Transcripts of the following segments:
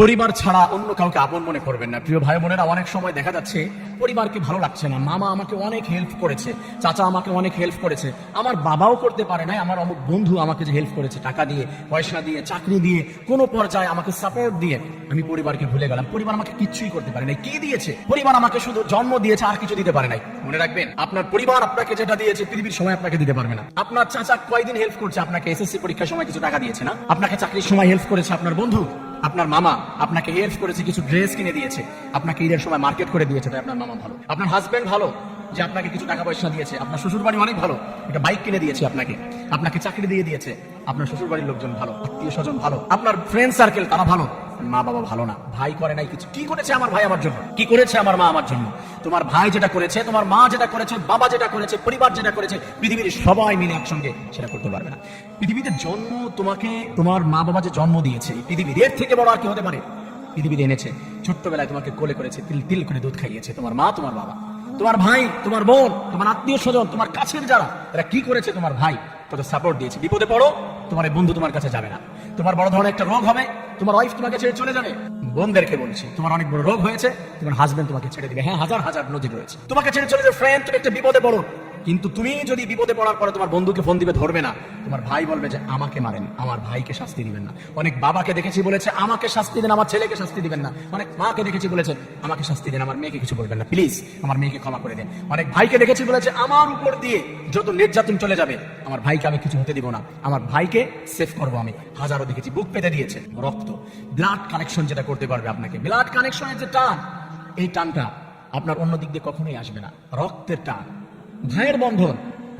পরিবার ছাড়া অন্য কাউকে আপন মনে করবেন না। প্রিয় ভাই বোনেরা, অনেক সময় দেখা যাচ্ছে পরিবারকে ভালো লাগছে না। মামা আমাকে অনেক হেল্প করেছে, চাচা আমাকে অনেক হেল্প করেছে, আমার বাবাও করতে পারে নাই, আমার অমুক বন্ধু আমাকে যে হেল্প করেছে টাকা দিয়ে, পয়সা দিয়ে, চাকরি দিয়ে, কোনো পর্যায়ে আমাকে সাপোর্ট দিয়ে, আমি পরিবারকে ভুলে গেলাম। পরিবার আমাকে কিচ্ছুই করতে পারে নাই। কি দিয়েছে? পরিবার আমাকে শুধু জন্ম দিয়েছে, আর কিছু দিতে পারে নাই। মনে রাখবেন, আপনার পরিবার আপনাকে যেটা দিয়েছে পৃথিবীর সময় আপনাকে দিতে পারবে না। আপনার চাচা কয়দিন হেল্প করছে? আপনাকে এসএসসি পরীক্ষার সময় কিছু টাকা দিয়েছে না? আপনাকে চাকরির সময় হেল্প করেছে আপনার বন্ধু, আপনার মামা আপনাকে হেল্প করেছে, কিছু ড্রেস কিনে দিয়েছে, আপনাকে ঈদের সময় মার্কেট করে দিয়েছে, তাই আপনার মামা ভালো। আপনার হাজবেন্ড ভালো যে আপনাকে কিছু টাকা পয়সা দিয়েছে। আপনার শ্বশুর বাড়ি অনেক ভালো, একটা বাইক কিনে দিয়েছে আপনাকে, আপনাকে চাকরি দিয়ে দিয়েছে। আপনার শ্বশুর বাড়ির লোকজন ভালো, আত্মীয় স্বজন ভালো, আপনার ফ্রেন্ড সার্কেল তারা ভালো। মা বাবা ভালো না, ভাই করে নাই কিছু। কি করেছে আমার ভাই আমার জন্য? কি করেছে আমার মা আমার জন্য? তোমার ভাই যেটা করেছে, তোমার মা যেটা করেছে, বাবা যেটা করেছে, পরিবার যেটা করেছে, পৃথিবীর সবাই মিলে একসঙ্গে সেটা করতে পারবে না। পৃথিবীতে জন্ম তোমাকে তোমার মা বাবা যে জন্ম দিয়েছে, পৃথিবীর এর থেকে বড় আর কি হতে পারে? পৃথিবীতে এনেছে, ছোট্টবেলায় তোমাকে কোলে করেছে, তিল তিল করে দুধ খাইয়েছে তোমার মা, তোমার বাবা, তোমার ভাই, তোমার বোন, তোমার আত্মীয় স্বজন, তোমার কাছের যারা, এরা কি করেছে? তোমার ভাই কত সাপোর্ট দিয়েছে। বিপদে পড়ো, তোমার বন্ধু তোমার কাছে যাবে না। তোমার বড় ধরনের একটা রোগ হবে, তোমার ওয়াইফ তোমাকে ছেড়ে চলে যাবে। বোনদেরকে বলছি, তোমার অনেক বড় রোগ হয়েছে, তোমার হাজবেন্ড তোমাকে ছেড়ে দিবে। হ্যাঁ, হাজার হাজার নজির রয়েছে। তোমাকে ছেড়ে চলে যাবে ফ্রেন্ড, তুমি একটা বিপদে পড়ো, কিন্তু তুমি যদি বিপদে পড়ার পরে তোমার বন্ধুকে ফোন দিবে, ধরবে না, তোমার ভাই বলবে যে আমাকে মারেন, আমার ভাইকে শাস্তি দিবেন না। অনেক বাবাকে দেখেছি বলেছে আমাকে শাস্তি দেন, আমার ছেলেকে শাস্তি দিবেন না। অনেক মাকে দেখেছি বলেছে আমাকে শাস্তি দেন, আমার মেয়েকে কিছু বলবেন না, প্লিজ আমার মেয়েকে ক্ষমা করে দেন। অনেক ভাইকে দেখেছি বলেছে আমার উপর দিয়ে যত নির্যাতন চলে যাবে, আমার ভাইকে আমি কিছু হতে দিব না, আমার ভাইকে সেভ করবো আমি। হাজারো দেখেছি বুক পেতে দিয়েছে। রক্ত, ব্লাড কানেকশন যেটা করতে পারবে আপনাকে, ব্লাড কানেকশনের যে টান, এই টানটা আপনার অন্য দিক দিয়ে কখনোই আসবে না। রক্তের টান, ভাইয়ের বন্ধন,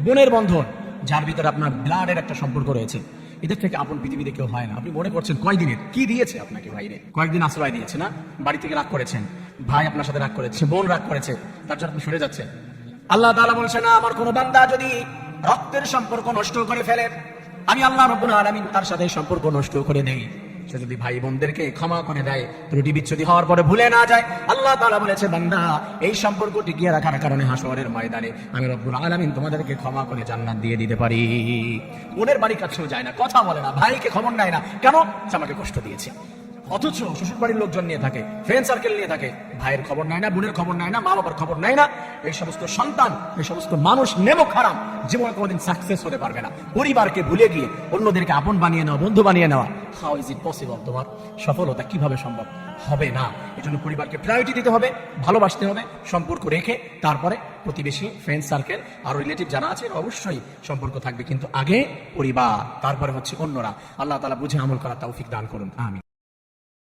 বোনের বন্ধন, যার ভিতরে আপনার ব্লাডের একটা সম্পর্ক রয়েছে, এদের থেকে আপন পৃথিবীতে কেউ হয় না। আপনি মনে করছেন কয়দিনের কি দিয়েছে আপনাকে? ভাইরে কয়েকদিন আশ্রয় দিয়েছে না, বাড়ি থেকে রাগ করেছেন, ভাই আপনার সাথে রাগ করেছে, বোন রাগ করেছে, তার জন্য আপনি সরে যাচ্ছেন। আল্লাহ তাআলা বলছেন না, আমার কোন বান্দা যদি রক্তের সম্পর্ক নষ্ট করে ফেলে, আমি আল্লাহ রাব্বুল আলামিন তার সাথে সম্পর্ক নষ্ট করে দেই। সে যদি ভাই বোনদেরকে ক্ষমা করে দেয়, ত্রুটি বিচ্ছুতি হওয়ার পরে ভুলে না যায়, আল্লাহ তাআলা বলেছে বান্দা এই সম্পর্ক টিকিয়ে রাখার কারণে হাসরের ময়দানে আমি রব্বুল আলামিন তোমাদেরকে ক্ষমা করে জান্নাত দিয়ে দিতে পারি। বোনের বাড়ি কাছেও যায় না, কথা বলে না, ভাইকে খবর নেয় না, কেন? আমাকে কষ্ট দিয়েছে। অথচ শ্বশুর বাড়ির লোকজন নিয়ে থাকে, ফ্রেন্ড সার্কেল নিয়ে থাকে, ভাইয়ের খবর নেয় না, বোনের খবর নেয় না, মা বাবার খবর নেয় না। এই সমস্ত সন্তান, এই সমস্ত মানুষ নেমক হারাম, জীবনে কোনোদিন সাকসেস হতে পারবে না। পরিবারকে ভুলে গিয়ে অন্যদেরকে আপন বানিয়ে নেওয়া, বন্ধু বানিয়ে নেওয়া, হাউ ইজ ইট পসিবল? তোমার সফলতা কিভাবে সম্ভব? হবে না। এই জন্য পরিবারকে প্রায়োরিটি দিতে হবে, ভালোবাসতে হবে, সম্পর্ক রেখে তারপরে প্রতিবেশী, ফ্রেন্ড সার্কেল আর রিলেটিভ যারা আছে অবশ্যই সম্পর্ক থাকবে, কিন্তু আগে পরিবার, তারপরে হচ্ছে অন্যরা। আল্লাহ তাআলা বুঝে আমল করার তৌফিক দান করুন, আমিন।